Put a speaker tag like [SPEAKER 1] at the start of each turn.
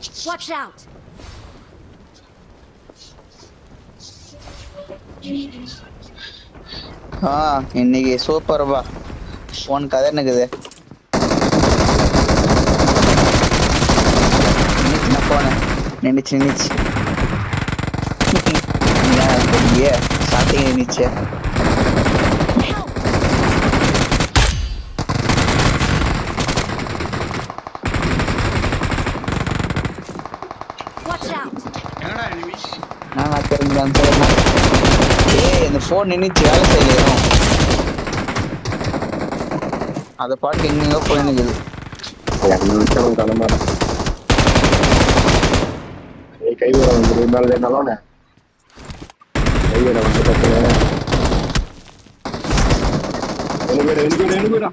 [SPEAKER 1] Watch out!
[SPEAKER 2] இன்னைக்கு சூப்பர்பா. Phone கதை நிக்குது. போன நின்னுச்சு ஸ்டார்டிங் நின்னுச்சு.
[SPEAKER 1] Watch out!
[SPEAKER 2] நான் தெரிஞ்சுதான் சொல்லுமா. இந்த போன் நின்னுச்சு, வேலை செய்யலையும். அதை பாட்டு எங்கெங்கோ போய் நிக்குது.
[SPEAKER 3] கைவிட வந்து மேலே என்னோட கைவிட வந்து எழுபது